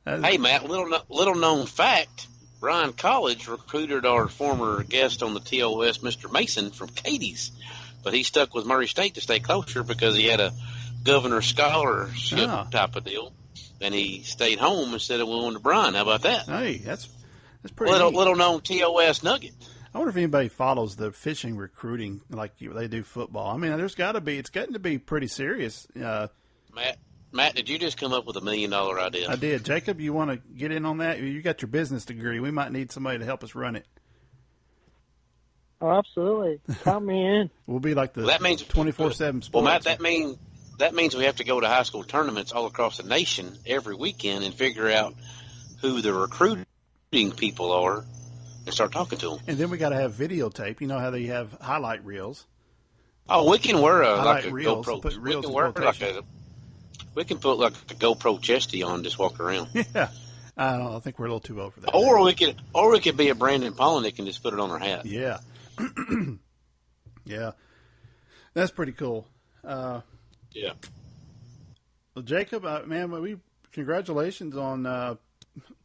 Hey, Matt, little known fact: Bryan College recruited our former guest on the TOS, Mr. Mason from Katie's, but he stuck with Murray State to stay closer because he had a governor's scholarship type of deal, and he stayed home instead of going to Bryan. How about that? Hey, that's pretty little known TOS nugget. I wonder if anybody follows the fishing recruiting like they do football. I mean, it's getting to be pretty serious. Matt, did you just come up with $1 million idea? I did. Jacob, you want to get in on that? You got your business degree. We might need somebody to help us run it. Oh, absolutely. Count me in. We'll be like the 24/7 sports. Well, Matt, that means we have to go to high school tournaments all across the nation every weekend and figure out who the recruiting people are and start talking to them. And then we got to have videotape. You know how they have highlight reels. Oh, we can wear a reels, GoPro. We can put like a GoPro chesty on and just walk around. Yeah. I don't know. I think we're a little too old for that. Or we could be a Brandon Polnick and just put it on our hat. Yeah. Yeah. That's pretty cool. Yeah. Well, Jacob, man, congratulations on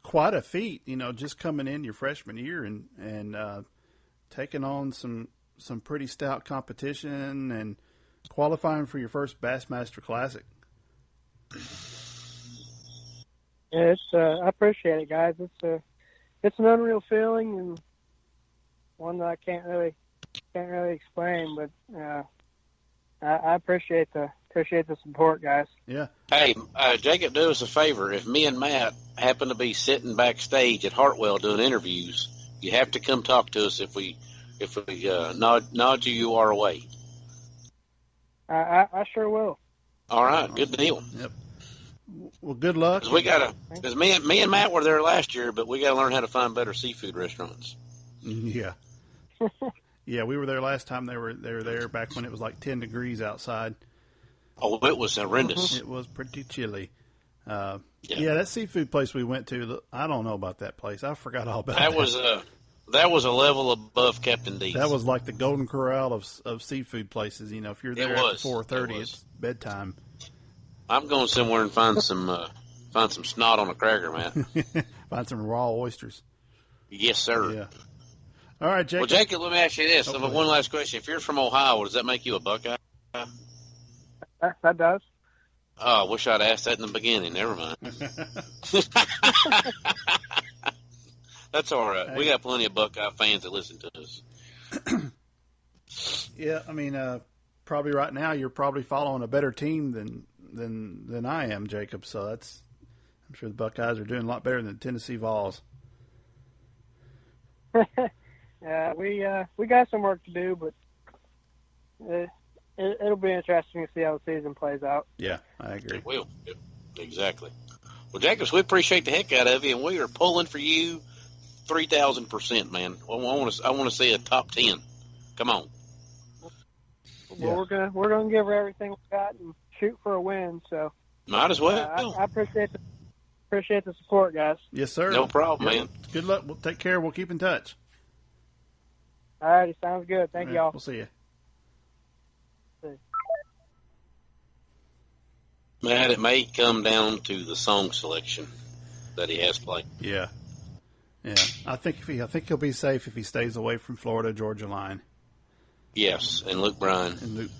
quite a feat, just coming in your freshman year and taking on some pretty stout competition and qualifying for your first Bassmaster Classic. Yeah, I appreciate it, guys. It's an unreal feeling and one that I can't really explain, but I appreciate the support, guys. Yeah. Hey, Jacob, do us a favor. If me and Matt happen to be sitting backstage at Hartwell doing interviews, you have to come talk to us if we nod you our way. I sure will. All right, good deal. Yep. Well, good luck. Because me and Matt were there last year, but we got to learn how to find better seafood restaurants. Yeah. Yeah, we were there last time. They were there back when it was like 10 degrees outside. Oh, it was horrendous. It was pretty chilly. Yeah, that seafood place we went to, I don't know about that place. I forgot all about that. That was a level above Captain D's. That was like the Golden Corral of seafood places. If you're there at 4:30, it's bedtime. I'm going somewhere and find some snot on a cracker, man. Find some raw oysters. Yes, sir. Yeah. All right, Jacob. Well, Jacob, let me ask you this. Oh, One last question. If you're from Ohio, does that make you a Buckeye? That does. Oh, I wish I'd asked that in the beginning. Never mind. That's all right. We got plenty of Buckeye fans that listen to us. Yeah, I mean, probably right now you're probably following a better team than I am, Jacob. So I'm sure the Buckeyes are doing a lot better than the Tennessee Vols. Yeah, we got some work to do, but it'll be interesting to see how the season plays out. Yeah, I agree. It will. Yep. Exactly. Well, Jacobs, we appreciate the heck out of you, and we are pulling for you 3,000%, man. I want to see a top 10. Come on. Well, we're gonna give her everything we got and shoot for a win. So Might as well. I appreciate the support, guys. Yes, sir. No problem, man. Good luck. We'll take care. We'll keep in touch. All righty, sounds good. Thank All y'all. We'll see you. Matt, it may come down to the song selection that he has played. Yeah. I think he'll be safe if he stays away from Florida Georgia line. Yes, and Luke Bryan. And Luke,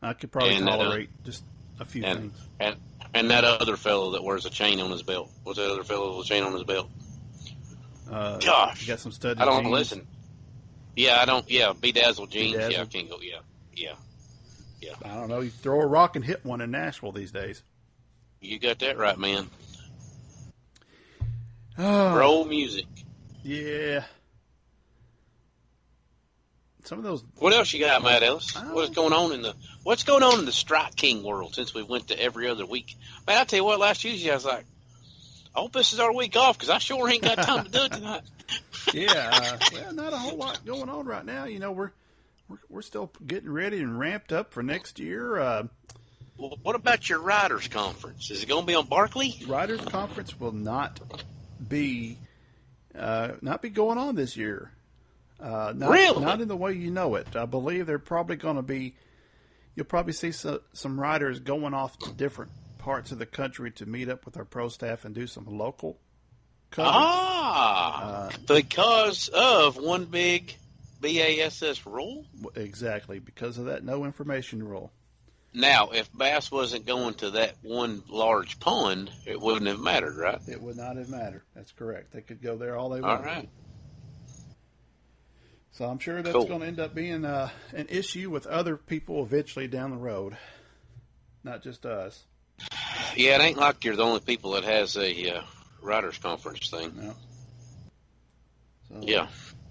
I could probably tolerate just a few things. And that other fellow that wears a chain on his belt. What's that other fellow with a chain on his belt? Gosh, you got some studded I don't jeans. listen. Yeah, I don't. Yeah, bedazzled jeans. Bedazzled. Yeah, I can't go. Yeah. I don't know. You throw a rock and hit one in Nashville these days. You got that right, man. Oh, Roll music. yeah. Some of those. What else you got, Matt Ellis? What's going on in the Strike King world since we went to every other week? Man, I tell you what, last Tuesday I was like, I hope this is our week off because I sure ain't got time to do it tonight. Yeah, well, not a whole lot going on right now. You know, we're still getting ready and ramped up for next year. Well, what about your Riders Conference? Is it going to be on Barkley? Riders Conference will not be going on this year. Really? Not in the way you know it. I believe they're probably going to be. You'll probably see some riders going off to different parts of the country to meet up with our pro staff and do some local coverage. Because of one big BASS rule? Exactly, because of that no information rule. Now, if Bass wasn't going to that one large pond, it wouldn't have mattered, right? It would not have mattered. That's correct. They could go there all they want. All right. So I'm sure that's going to end up being an issue with other people eventually down the road, not just us. Yeah, it ain't like you're the only people that has a Riders Conference thing. No. So, yeah.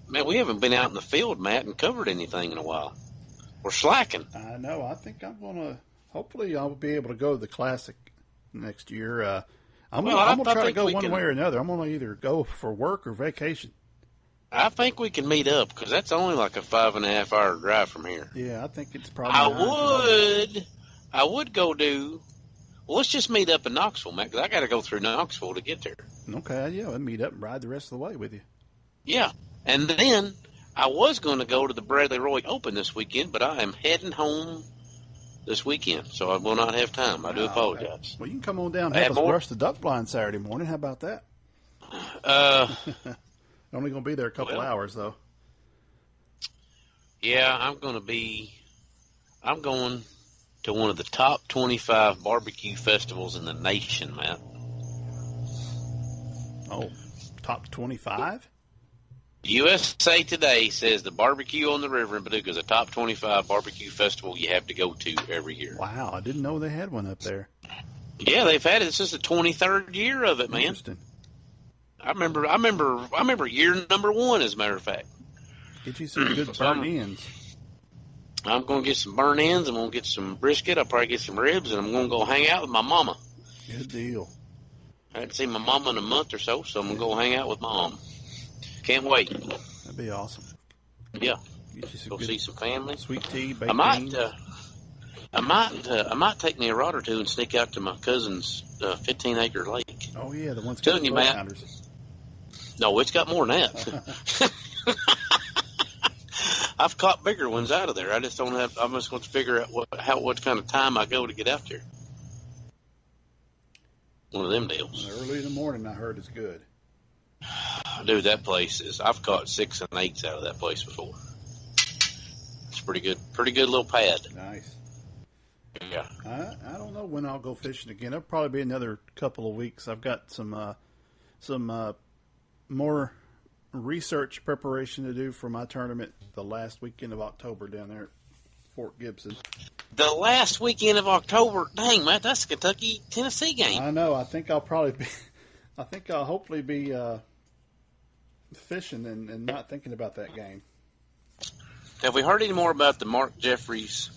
Man, we haven't been out in the field, Matt, and covered anything in a while. We're slacking. I know. I think I'm going to – hopefully I'll be able to go to the Classic next year. I'm going to try to go one way or another. I'm going to either go for work or vacation. I think we can meet up because that's only like a 5.5 hour drive from here. Yeah, I think it's probably I would go do – well, let's just meet up in Knoxville, Matt, because I got to go through Knoxville to get there. Okay, yeah, I'll meet up and ride the rest of the way with you. Yeah, and then I was going to go to the Bradley Roy Open this weekend, but I am heading home this weekend, so I will not have time. I do apologize. Okay. Well, you can come on down and have us brush the duck blind Saturday morning. How about that? Only going to be there a couple hours, though. Yeah, I'm going to one of the top 25 barbecue festivals in the nation, Matt. Oh, top 25? USA Today says the barbecue on the river in Paducah is a top 25 barbecue festival you have to go to every year. Wow, I didn't know they had one up there. Yeah, they've had it. This is the 23rd year of it, man. Interesting. I remember year number 1, as a matter of fact. Get you some good burnt ends. I'm going to get some burnt ends. I'm going to get some brisket. I'll probably get some ribs, and I'm going to go hang out with my mama. Good deal. I haven't seen my mama in a month or so, so I'm going to go hang out with mom. Can't wait. That'd be awesome. Yeah. Get you some go see some family. Sweet tea, baked beans. I might take me a rod or two and sneak out to my cousin's 15-acre lake. Oh yeah, the one's telling you, Matt. Counters. No, it's got more than that. I've caught bigger ones out of there. I just don't have. I'm just going to figure out what kind of time I go to get out there. One of them deals. Early in the morning, I heard it's good. Dude, that place is, I've caught 6 and 8s out of that place before. It's pretty good little pad. Nice. Yeah. I don't know when I'll go fishing again. It'll probably be another couple of weeks. I've got some more research preparation to do for my tournament the last weekend of October down there at Fort Gibson. The last weekend of October, dang, Matt, that's a Kentucky-Tennessee game. I know. I think I'll hopefully be fishing and not thinking about that game. Have we heard any more about the Mark Jeffries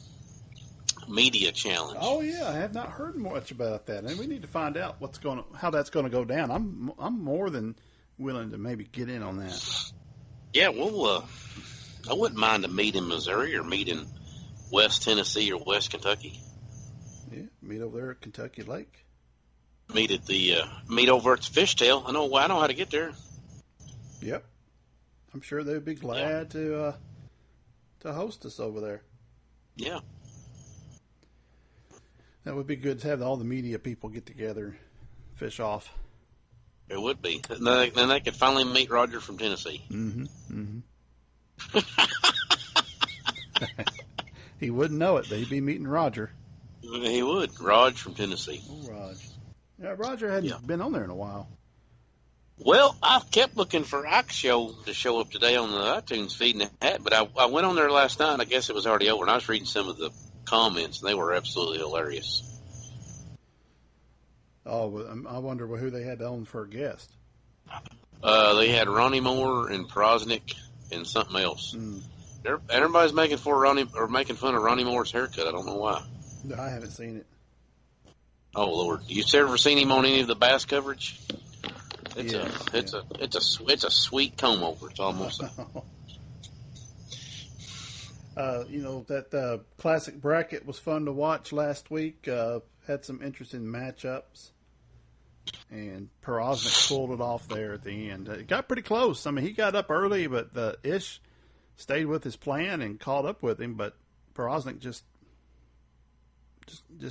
Media Challenge? Oh yeah, I have not heard much about that, and we need to find out how that's going to go down. I'm more than willing to maybe get in on that. Yeah, well, I wouldn't mind a meet in Missouri or meet in West Tennessee or West Kentucky. Yeah, meet over there at Kentucky Lake. Meet over at the Fishtail. I know how to get there. Yep, I'm sure they'd be glad to host us over there. Yeah. That would be good to have all the media people get together and fish off. It would be. Then they could finally meet Roger from Tennessee. Mm-hmm. He wouldn't know it, but he'd be meeting Roger. He would. Rog from Tennessee. Oh, Rog. Yeah, Roger hadn't been on there in a while. Well, I've kept looking for Ike to show up today on the iTunes feed, and but I went on there last night. I guess it was already over, and I was reading some of the comments, and they were absolutely hilarious. Oh, I wonder who they had on for a guest. They had Ronnie Moore and Prosnick and something else. Everybody's making fun of Ronnie Moore's haircut. I don't know why. No, I haven't seen it. Oh Lord, you ever seen him on any of the bass coverage? It's a sweet comb over. It's almost. That classic bracket was fun to watch last week. Had some interesting matchups, and Prosnick pulled it off there at the end. It got pretty close. I mean, he got up early, but Ish stayed with his plan and caught up with him. But Prosnick just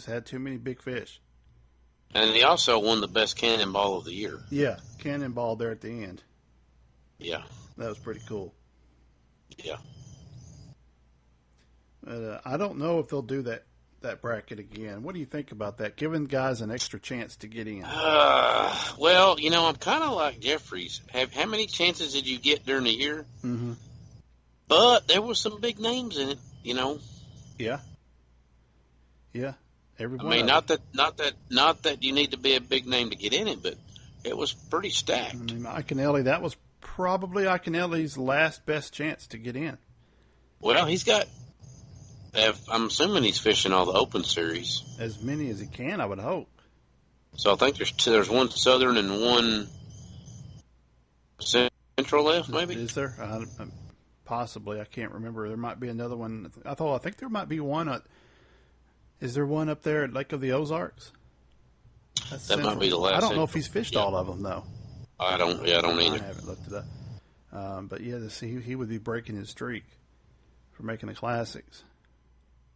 had too many big fish. And he also won the best cannonball of the year. Yeah, cannonball there at the end. Yeah, that was pretty cool. Yeah. I don't know if they'll do that bracket again. What do you think about that? Giving guys an extra chance to get in. Well, I'm kind of like Jeffries. How many chances did you get during the year? Mm-hmm. But there was some big names in it. Yeah. Yeah. Everyone. I mean, not that you need to be a big name to get in it, but it was pretty stacked. I mean, Iaconelli, that was probably Iaconelli's last best chance to get in. Well, he's got. I'm assuming he's fishing all the Open Series. As many as he can, I would hope. So I think there's one Southern and one Central left, maybe. Is there? Possibly. I can't remember. There might be another one. I think there might be one. Is there one up there at Lake of the Ozarks? That's that Central. Might be the last. I don't know if he's fished all of them though. I don't either. I haven't looked it up. But yeah, he would be breaking his streak for making the classics.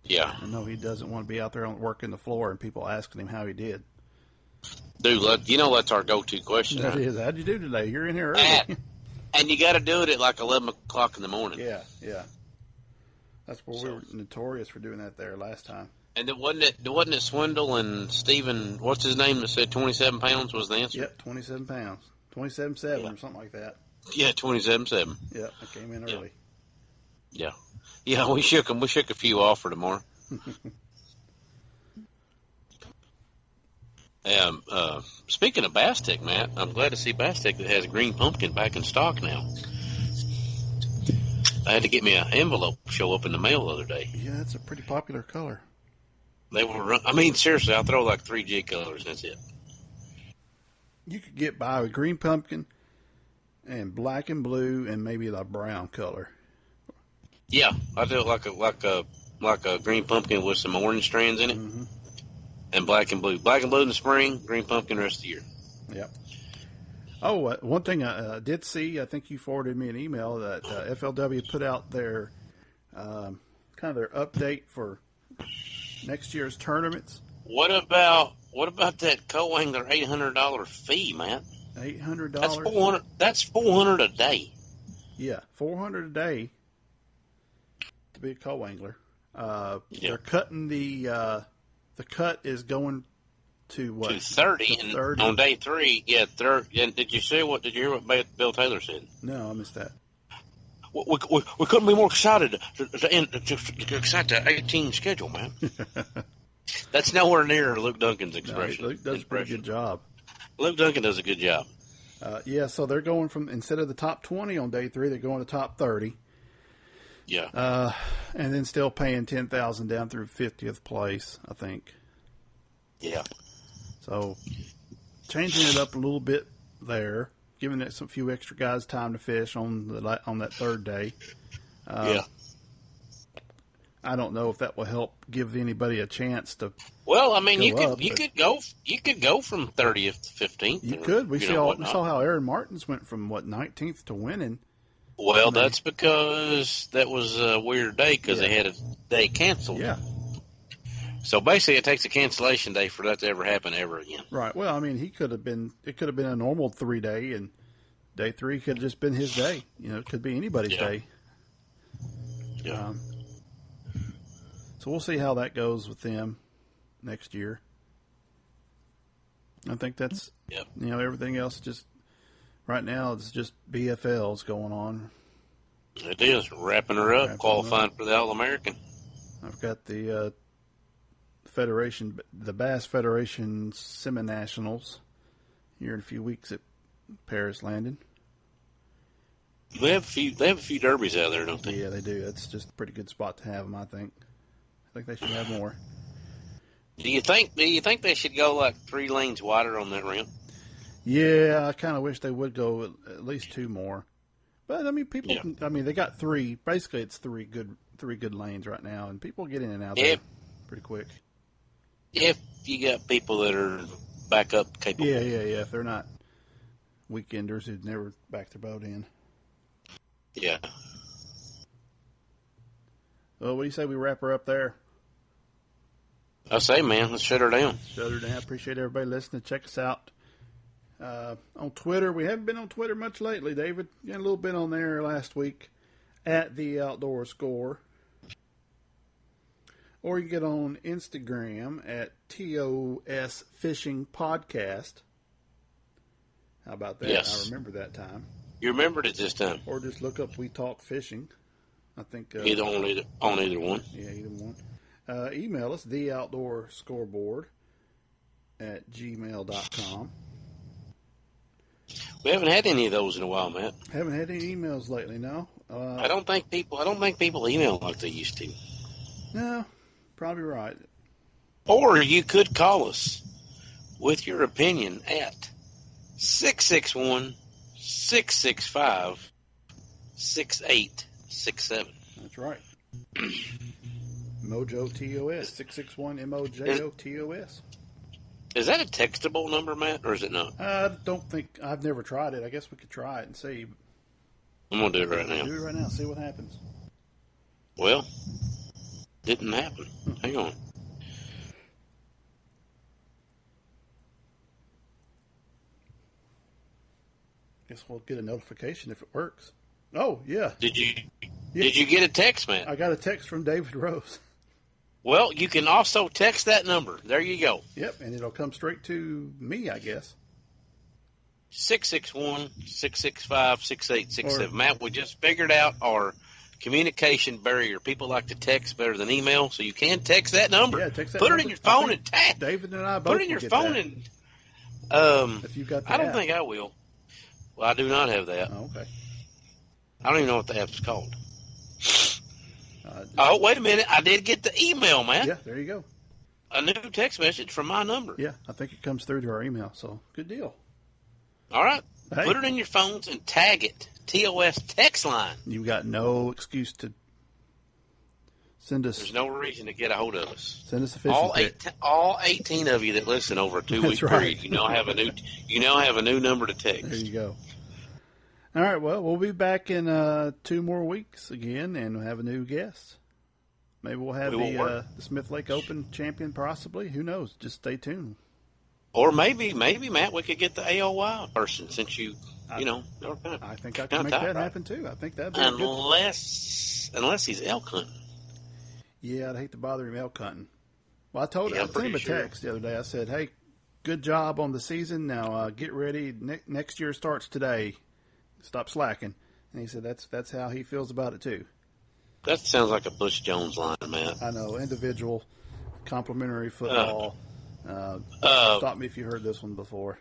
Yeah. I know he doesn't want to be out there working the floor and people asking him how he did. Dude, that's our go-to question. That is. How'd you do today? You're in here early. And you got to do it at like 11 o'clock in the morning. Yeah. That's where we were notorious for doing that there last time. And wasn't it Swindle and Stephen, what's his name, that said 27 pounds was the answer? Yep, 27 pounds. 27.7 or something like that. Yeah, 27.7. Yeah, I came in early. Yeah. Yeah, we shook them. We shook a few off for tomorrow. Speaking of Bass Tech, Matt, I'm glad to see Bass Tech that has a green pumpkin back in stock now. I had to get me an envelope show up in the mail the other day. Yeah, it's a pretty popular color. They were. I mean, seriously, I'll throw like 3 G colors. And that's it. You could get by with green pumpkin and black and blue and maybe the brown color. Yeah, I do it like a green pumpkin with some orange strands in it, and black and blue. Black and blue in the spring, green pumpkin the rest of the year. Yep. Oh, one thing I did see, I think you forwarded me an email that FLW put out their kind of their update for next year's tournaments. What about that co-angler $800 fee, man? $800. That's 400. That's 400 a day. Yeah, $400 a day to be a co-angler. They're cutting the cut is going to what? To 30, to 30. And on day 3, yeah, and did you hear what Bill Taylor said? No, I missed that. We couldn't be more excited to excite the 18 schedule, man. That's nowhere near Luke Duncan's expression. No, Luke does a pretty good job. Luke Duncan does a good job. Yeah, so they're going from, instead of the top 20 on day 3, they're going to top 30. Yeah. And then still paying $10,000 down through 50th place, I think. Yeah. So changing it up a little bit there, giving it some few extra guys time to fish on that third day. Yeah. I don't know if that will help give anybody a chance to. Well, I mean, you could go from 30th to 15th. You could. We saw how Aaron Martins went from 19th to winning. Well, that's because that was a weird day because they had a day canceled. Yeah. So basically, it takes a cancellation day for that to ever happen ever again. Right. Well, I mean, it could have been a normal 3-day, and day 3 could have just been his day. It could be anybody's day. Yeah. So we'll see how that goes with them next year. I think that's everything else just right now it's just BFLs going on. It is wrapping her up, qualifying for the All-American. I've got the Federation, the Bass Federation Semi-Nationals here in a few weeks at Paris Landing. They have a few derbies out there, don't they? Yeah, they do. It's just a pretty good spot to have them, I think. I think they should have more. Do you think they should go like 3 lanes wider on that ramp? Yeah, I kind of wish they would go at least 2 more. But I mean, people. Yeah. I mean, they got 3. Basically, it's 3 good lanes right now, and people get in and out there pretty quick. If you got people that are backup capable. Yeah. If they're not weekenders who'd never back their boat in. Yeah. Well, what do you say we wrap her up there? I say, man, let's shut her down. Shut her down. Appreciate everybody listening. Check us out on Twitter. We haven't been on Twitter much lately, David. Got a little bit on there last week at the Outdoor Score. Or you get on Instagram at TOS Fishing Podcast. How about that? Yes. I remember that time. You remembered it this time. Or just look up We Talk Fishing. I think either on either one. Yeah, either one. Email us, theoutdoorscoreboard@gmail.com. We haven't had any of those in a while, Matt. Haven't had any emails lately, no. I don't think people email like they used to. No, probably right. Or you could call us with your opinion at 661-665-6867. That's right. Mojo TOS, 661 MOJO-TOS. Is that a textable number, Matt, or is it not? I don't think, I've never tried it. I guess we could try it and see. I'm going to do it right now. Do it right now, see what happens. Well, didn't happen. Hang on. Guess we'll get a notification if it works. Oh, yeah. Did you get a text, Matt? I got a text from David Rose. Well, you can also text that number. There you go. Yep, and it'll come straight to me, I guess. 661-665-6867. Matt, we just figured out our communication barrier. People like to text better than email, so you can text that number. Yeah, text that Put number. it in your phone and tap. David and I both put it in your phone that. and. If you got the I don't app. think I will. Well, I do not have that. Oh, okay. I don't even know what the app's called. Oh, wait a minute. I did get the email, man. Yeah, there you go. A new text message from my number. Yeah, I think it comes through to our email, so good deal. All right. Hey. Put it in your phones and tag it. TOS text line. You've got no excuse to send us. There's no reason to get a hold of us. Send us a fishing pic. All 18 of you that listen over a 2-week period, you now have a new number to text. There you go. All right, well, we'll be back in 2 more weeks again, and we'll have a new guest. Maybe we'll have the Smith Lake Open champion, possibly. Who knows? Just stay tuned. Or maybe, Matt, we could get the AOY person since you know. I think I can make that happen too. I think that'd be unless he's elk hunting. Yeah, I'd hate to bother him elk hunting. Well, I sent him a text the other day. I said, "Hey, good job on the season. Now get ready. Next year starts today. Stop slacking." And he said that's how he feels about it too. That sounds like a Bush Jones line, man. I know. Individual, complimentary football. Stop me if you heard this one before.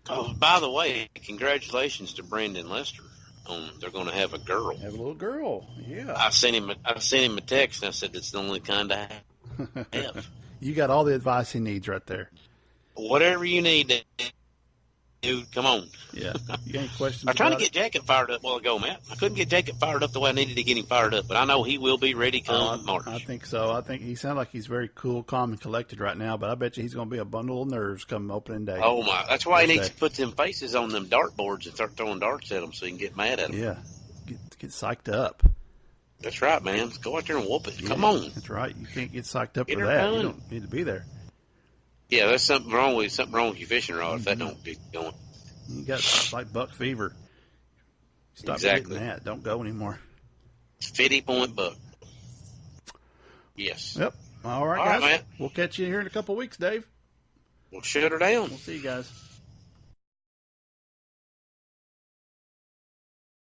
Oh, by the way, congratulations to Brandon Lester. They're going to have a girl. Have a little girl. Yeah. I sent him a text and I said it's the only kind I have. You got all the advice he needs right there. Whatever you need, dude, come on. Yeah. You got any questions? I'm trying to get Jacob fired up a while ago, Matt. I couldn't get Jacob fired up the way I needed to get him fired up, but I know he will be ready come March. I think so. I think he sounds like he's very cool, calm, and collected right now, but I bet you he's going to be a bundle of nerves come opening day. Oh, my. That's why he needs to put them faces on them dartboards and start throwing darts at them so he can get mad at them. Yeah. Get psyched up. That's right, man. Let's go out there and whoop it. Yeah, come on. That's right. You can't get psyched up for that. You don't need to be there. Yeah, there's something wrong with your fishing rod if that don't get going. You got like buck fever. Stop getting that. Don't go anymore. 50-point buck. Yes. Yep. All right, guys. Man. We'll catch you here in a couple of weeks, Dave. We'll shut her down. We'll see you guys.